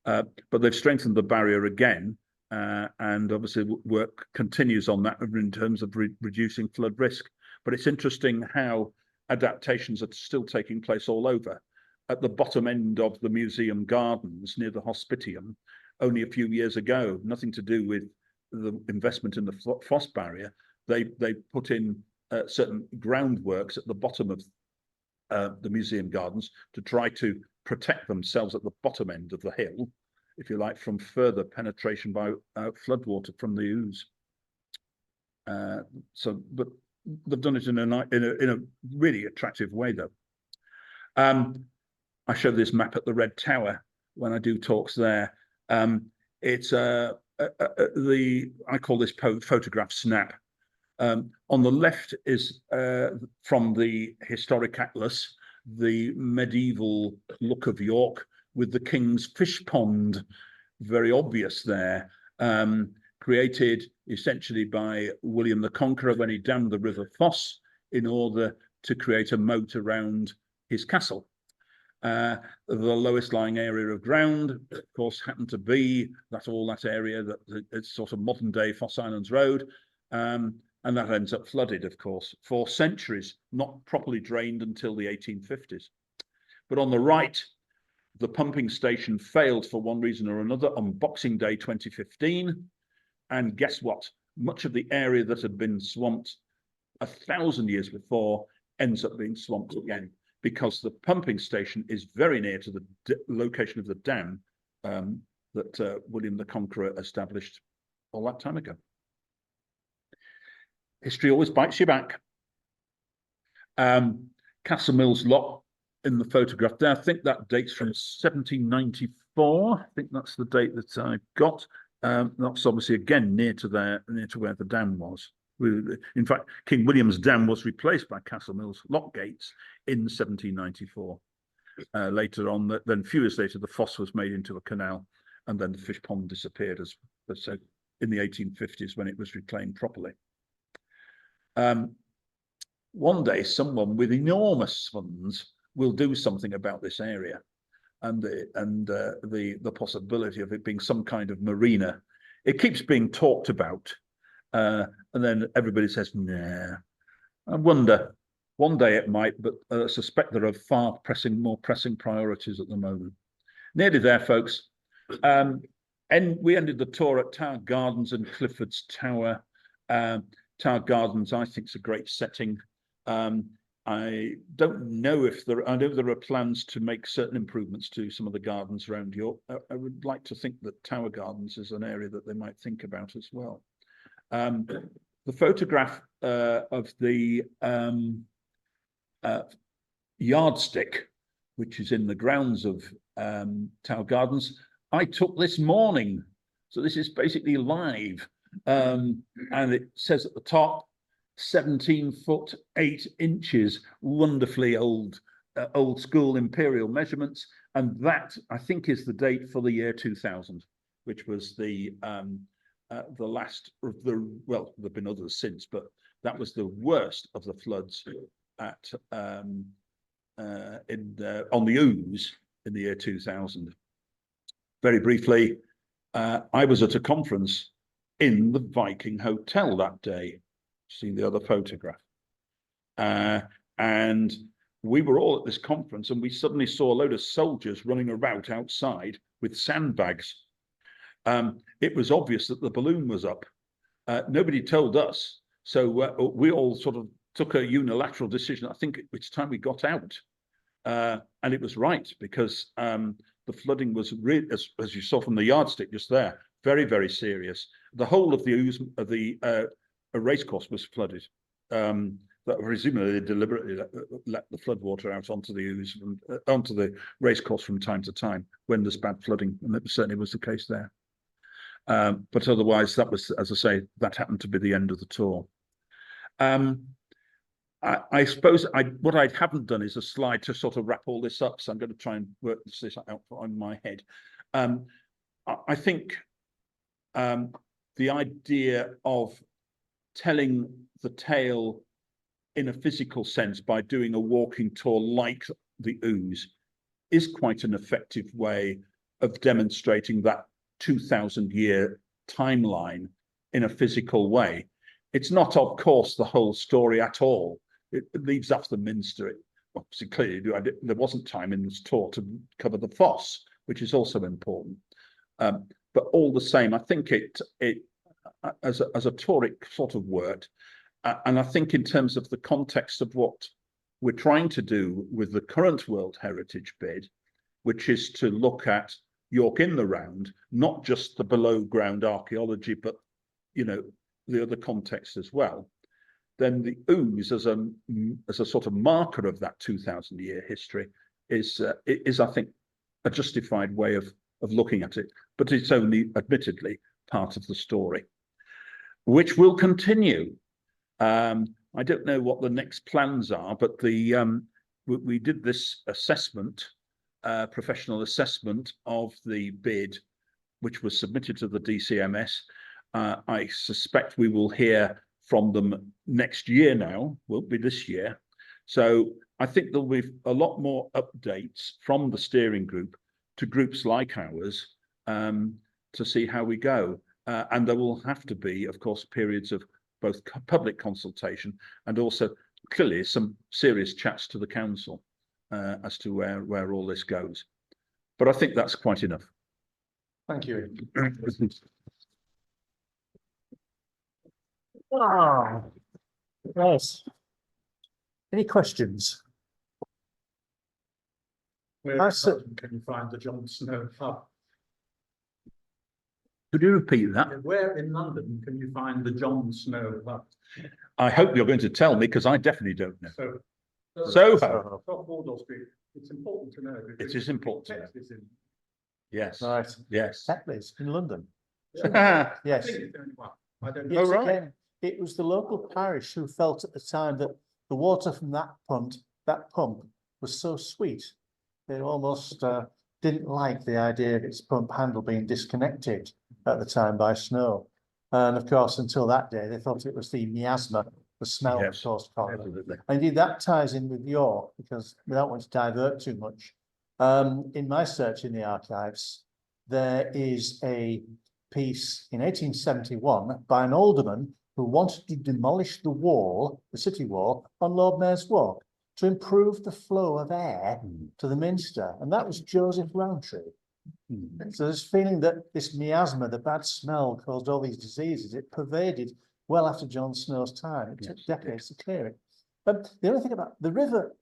But they've strengthened the barrier again, and obviously work continues on that in terms of reducing flood risk. But it's interesting how adaptations are still taking place all over. At the bottom end of the museum gardens near the Hospitium, only a few years ago, nothing to do with the investment in the Foss Barrier, they put in certain groundworks at the bottom of the museum gardens to try to protect themselves at the bottom end of the hill, if you like, from further penetration by floodwater from the Ouse. But they've done it in a really attractive way, though. I show this map at the Red Tower when I do talks there. It's I call this photograph snap. On the left is from the historic atlas, the medieval look of York with the King's Fish Pond, very obvious there, created essentially by William the Conqueror when he dammed the River Foss in order to create a moat around his castle. The lowest lying area of ground, of course, happened to be that area that it's sort of modern day Foss Islands Road. And that ends up flooded, of course, for centuries, not properly drained until the 1850s. But on the right, the pumping station failed for one reason or another on Boxing Day 2015. And guess what? Much of the area that had been swamped 1,000 years before ends up being swamped again, because the pumping station is very near to the location of the dam that William the Conqueror established all that time ago. History always bites you back. Castle Mills Lock in the photograph there, I think that dates from 1794. I think that's the date that I got. That's obviously again near to where the dam was. In fact, King William's Dam was replaced by Castle Mills Lock gates in 1794. Later on, then a few years later, the foss was made into a canal, and then the fish pond disappeared as said in the 1850s when it was reclaimed properly. One day, someone with enormous funds will do something about this area, and the possibility of it being some kind of marina. It keeps being talked about, and then everybody says, "Nah." I wonder, one day it might, but I suspect there are more pressing priorities at the moment. Nearly there, folks. And we ended the tour at Tower Gardens and Clifford's Tower. Tower Gardens, I think, is a great setting. I don't know if I know there are plans to make certain improvements to some of the gardens around York. I would like to think that Tower Gardens is an area that they might think about as well. The photograph of the yardstick, which is in the grounds of Tower Gardens, I took this morning. So this is basically live. And it says at the top, 17 foot 8 inches, wonderfully old school imperial measurements. And that, I think, is the date for the year 2000, which was the last of the, well, there've been others since, but that was the worst of the floods at on the Ouse in the year 2000. Very briefly, I was at a conference in the Viking Hotel that day. See the other photograph. And we were all at this conference, and we suddenly saw a load of soldiers running around outside with sandbags. It was obvious that the balloon was up. Nobody told us. So we all sort of took a unilateral decision. I think it's time we got out. And it was right, because the flooding was really, as you saw from the yardstick just there, very, very serious. The whole of the racecourse was flooded. That presumably they deliberately let the floodwater out onto the Ouse, onto the racecourse from time to time when there's bad flooding, and that certainly was the case there. But otherwise, that was, as I say, that happened to be the end of the tour. I suppose what I haven't done is a slide to sort of wrap all this up, so I'm going to try and work this out on my head. I think the idea of telling the tale in a physical sense by doing a walking tour like the Ouse is quite an effective way of demonstrating that 2000-year timeline in a physical way. It's not, of course, the whole story at all. It leaves off the Minster. It obviously clearly there wasn't time in this tour to cover the fosse, which is also important. But all the same, I think it as a tour, it sort of worked. And I think in terms of the context of what we're trying to do with the current World Heritage bid, which is to look at York in the round, not just the below ground archaeology, but, you know, the other context as well, then the Ouse as a sort of marker of that 2000-year history is I think, a justified way of looking at it. But it's only, admittedly, part of the story, which will continue. I don't know what the next plans are, but we did this assessment, professional assessment of the bid, which was submitted to the DCMS. I suspect we will hear from them next year now, won't be this year. So I think there'll be a lot more updates from the steering group to groups like ours to see how we go. And there will have to be, of course, periods of both public consultation and also clearly some serious chats to the council as to where all this goes. But I think that's quite enough. Thank you. Yes. Any questions? Where in London can you find the John Snow hub? Could you repeat that? Where in London can you find the John Snow hub? I hope you're going to tell me, because I definitely don't know. Soho. Top Wardour Street. It's important to know. It is important to know. In. Yes. Right. Yes. Exactly. It's in London. Yeah. Yes. I think it's the only one. I don't know. Yes, right. again, it was the local parish who felt at the time that the water from that pump was so sweet. They almost didn't like the idea of its pump handle being disconnected at the time by snow. And of course, until that day, they thought it was the miasma, the smell, Yes, of course. absolutely. And indeed, that ties in with York, because without wanting to divert too much, in my search in the archives, there is a piece in 1871 by an alderman who wanted to demolish the wall, the city wall, on Lord Mayor's Walk to improve the flow of air to the Minster. And that was Joseph Rowntree. So this feeling that this miasma, the bad smell, caused all these diseases, it pervaded well after John Snow's time. It took decades to clear it. But the only thing about the river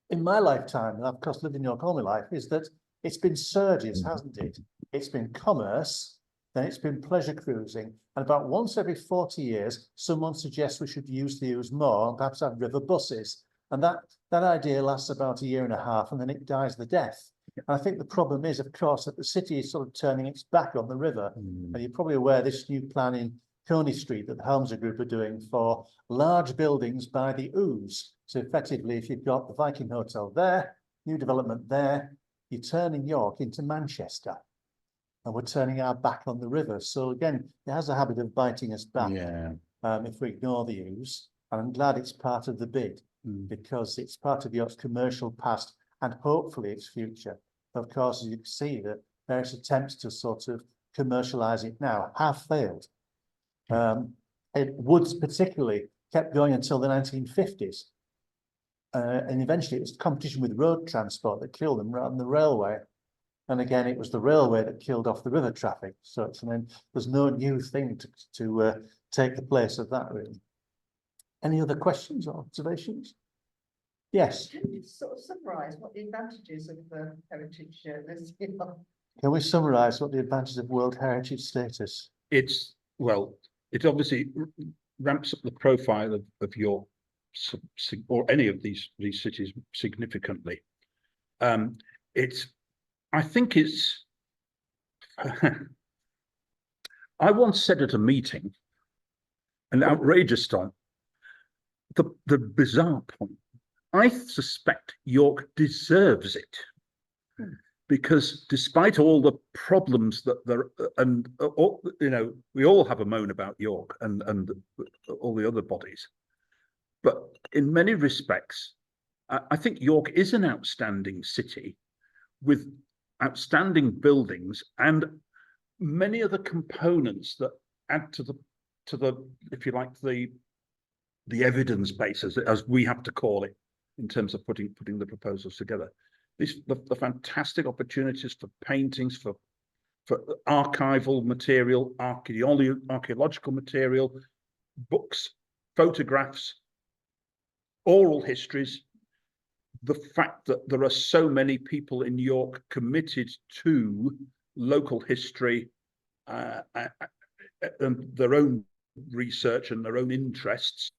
in my lifetime, and I've of course lived in York all my life, is that it's been surges, hasn't it? It's been commerce, then it's been pleasure cruising, and about once every 40 years, someone suggests we should use the Ouse more and perhaps have river buses. And that idea lasts about a year and a half, and then it dies the death. And I think the problem is, of course, that the city is sort of turning its back on the river. And you're probably aware this new plan in Coney Street that the Helmser Group are doing for large buildings by the Ouse. So effectively, if you've got the Viking Hotel there, new development there, you're turning York into Manchester. And we're turning our back on the river. So again, it has a habit of biting us back if we ignore the Ouse. And I'm glad it's part of the bid because it's part of York's commercial past and hopefully its future. Of course, as you can see that various attempts to sort of commercialise it now have failed. Woods particularly kept going until the 1950s. And eventually it was competition with road transport that killed them rather than the railway. And again, it was the railway that killed off the river traffic. So it's, there's no new thing to take the place of that, really. Any other questions or observations? Yes. Can you sort of summarise what the advantages of the heritage list are? Can we summarise what the advantages of World Heritage status? It's, well, it obviously ramps up the profile of your, or any of these cities significantly. I think it's, I once said at a meeting, an outrageous time, the bizarre point, I suspect York deserves it. Because despite all the problems that there, and you know, we all have a moan about York and all the other bodies, but in many respects, I think York is an outstanding city with outstanding buildings and many other components that add to the if you like the evidence base as we have to call it in terms of putting the proposals together. The fantastic opportunities for paintings, for archival material, archaeological material, books, photographs, oral histories, the fact that there are so many people in York committed to local history and their own research and their own interests,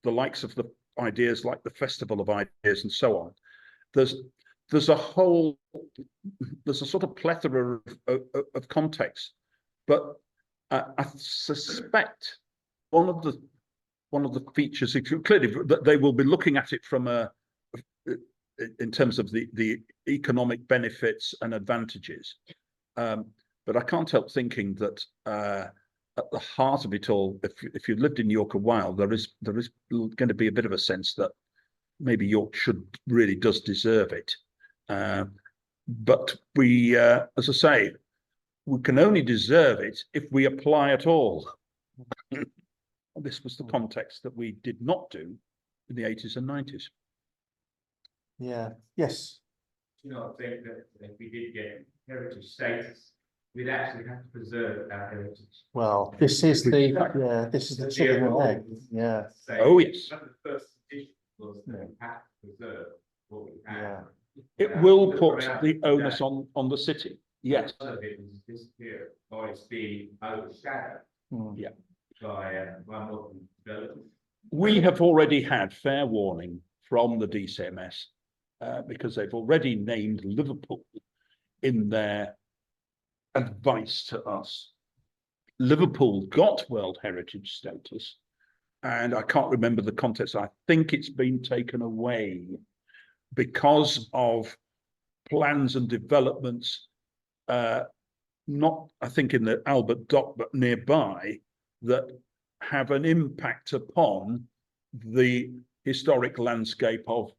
the likes of the ideas like the Festival of Ideas and so on. There's a sort of plethora of context, but I suspect one of the features, clearly that they will be looking at it from in terms of the economic benefits and advantages, but I can't help thinking that at the heart of it all, if you've lived in York a while, there is going to be a bit of a sense that maybe York really does deserve it. But we, as I say, we can only deserve it if we apply at all. This was the context that we did not do in the 80s and 90s. Yeah. Yes. You know, I think that if we did get heritage status, we'd actually have to preserve our heritage. Well, this is the chicken and egg. Yeah. Oh yes. The first edition was that we have to preserve what we have. Yeah. It will put the onus on the city. Yes. Some of it has disappeared, or it's being overshadowed Yeah. by modern development. We have already had fair warning from the DCMS because they've already named Liverpool in their advice to us. Liverpool got World Heritage status, and I can't remember the context. I think it's been taken away because of plans and developments, not I think in the Albert Dock, but nearby, that have an impact upon the historic landscape of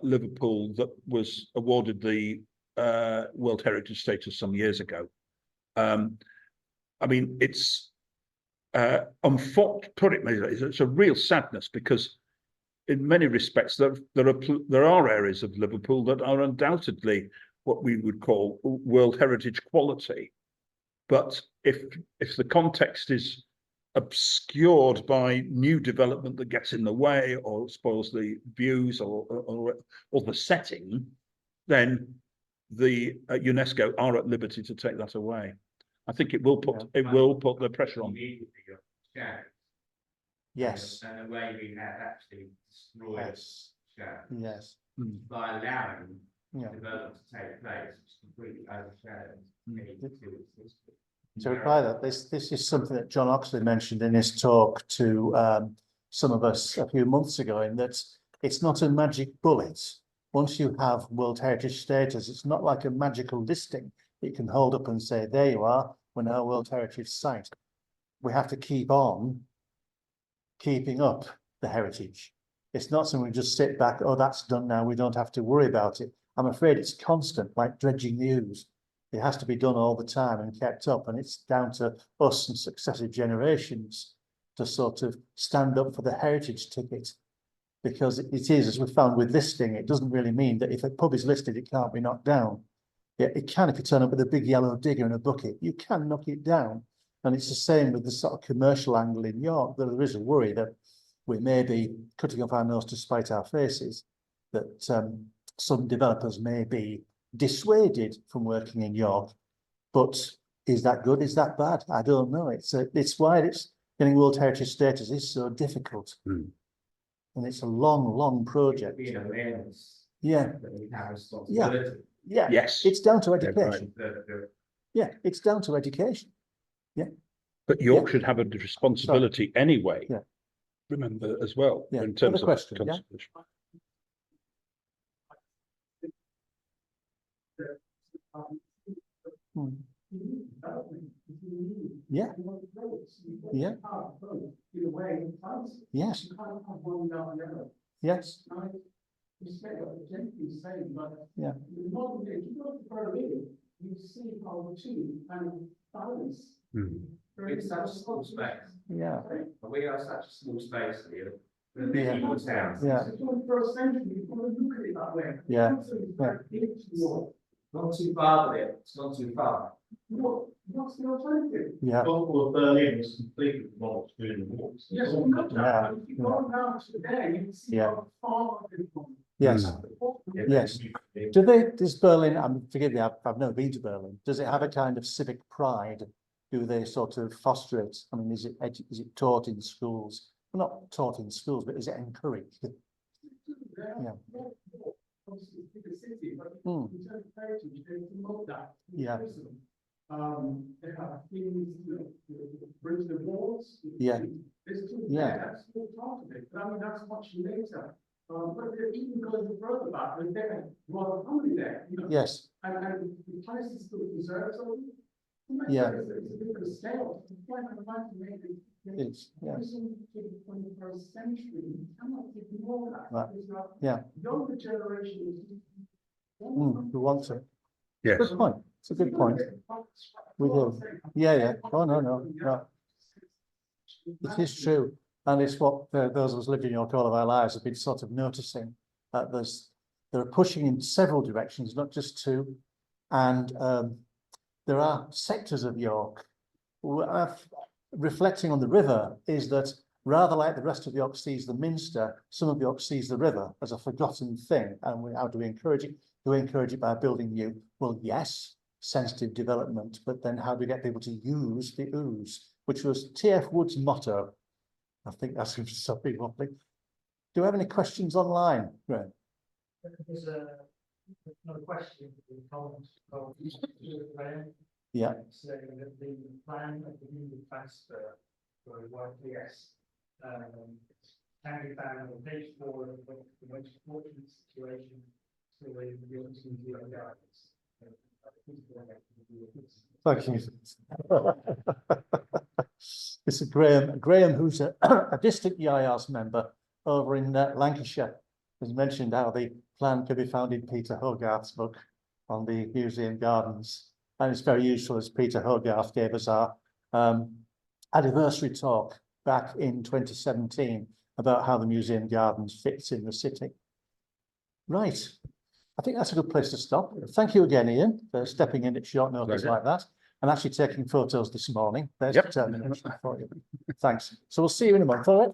Liverpool that was awarded the World Heritage status some years ago. I mean, it's unfortunately, it's a real sadness because in many respects, there are areas of Liverpool that are undoubtedly what we would call World Heritage quality. But if the context is obscured by new development that gets in the way or spoils the views or the setting, then the UNESCO are at liberty to take that away. I think it will put the pressure on. Yes, And the way we have actually destroyed yes, shadows yes, by allowing yeah. development to take place, which completely overshadows any utility system. To reply that, this is something that John Oxley mentioned in his talk to some of us a few months ago, in that it's not a magic bullet. Once you have World Heritage status, it's not like a magical listing. You can hold up and say, there you are, we're now a World Heritage site. We have to keep on keeping up the heritage. It's not something we just sit back, oh, that's done now, we don't have to worry about it. I'm afraid it's constant, like dredging the Ouse. It has to be done all the time and kept up, and it's down to us and successive generations to sort of stand up for the heritage ticket. Because it is, as we found with listing, it doesn't really mean that if a pub is listed, it can't be knocked down. Yeah, it can if you turn up with a big yellow digger and a bucket, you can knock it down. And it's the same with the sort of commercial angle in York. There is a worry that we may be cutting off our nose to spite our faces, that some developers may be dissuaded from working in York. But is that good? Is that bad? I don't know. It's why it's getting World Heritage status is so difficult. And it's a long project. Being awareness. Yeah. That we have responsibility. Yeah. Yes. It's down to right. education. Yeah, it's down to education. Yeah. But York should have a responsibility anyway. Yeah. Remember as well, Yeah. in terms Other of question, yeah? conservation. Hmm. Yeah. Yeah. Yes. Yes. Yeah. You see how the two kind of balance. It's such a small space. Yeah. We are such a small space here. Yeah. Towns. Yeah. It's the 21st century, you want to look at it that way. Yeah. Not too far with it. It's not too far. What's the alternative? Yeah. Well, Berlin was completely demolished during the war. Yes, well, not Yeah. that. If you go down to there, you can see Yeah. how far they've gone. Yes. Yes. Does Berlin, forgive me, I've never been to Berlin. Does it have a kind of civic pride? Do they sort of foster it? I mean, is it taught in schools? Well, not taught in schools, but is it encouraged? Yeah. Obviously, it's a bigger city, but Mm. in terms of heritage, they promote that. Yeah. They have things, bridge the walls. Yeah. There's two, Yeah. that's all part of it, but I mean, that's much later. But they're even going further back, and they're rather hungry there, you know. Yes. And the place is still preserved, so. Yeah. It's a different scale. It's quite hard to make it. It's, yeah. To the 21st century, you cannot ignore that. Right. Because our Yeah. younger generation is. We want to. Yes. Good point. It's a good point. We do. Yeah. Oh, no. It is true. And it's what those of us lived in York all of our lives have been sort of noticing, that they're pushing in several directions, not just two. And there are sectors of York, reflecting on the river, is that rather like the rest of York sees the Minster, some of York sees the river as a forgotten thing. And how do we encourage it? Do we encourage it by building new? Well, yes, sensitive development, but then how do we get people to use the Ouse, which was T.F. Wood's motto? I think that's something wobbly. Do we have any questions online? Right. There's another question. Yeah. Saying that the plan of the new transfer for YAYAS can be found on page 4 of the most fortunate situation to the opportunity of guidance. Thank you. It's Graham, who's a district YAYAS member over in Lancashire, has mentioned how the plan can be found in Peter Hogarth's book on the museum gardens. And it's very useful, as Peter Hogarth gave us our anniversary talk back in 2017 about how the museum gardens fits in the city. Right. I think that's a good place to stop. Thank you again, Ian, for stepping in at short notice Pleasure. like that and actually taking photos this morning. There's Yep. determination for you. Thanks. So we'll see you in a month, all right?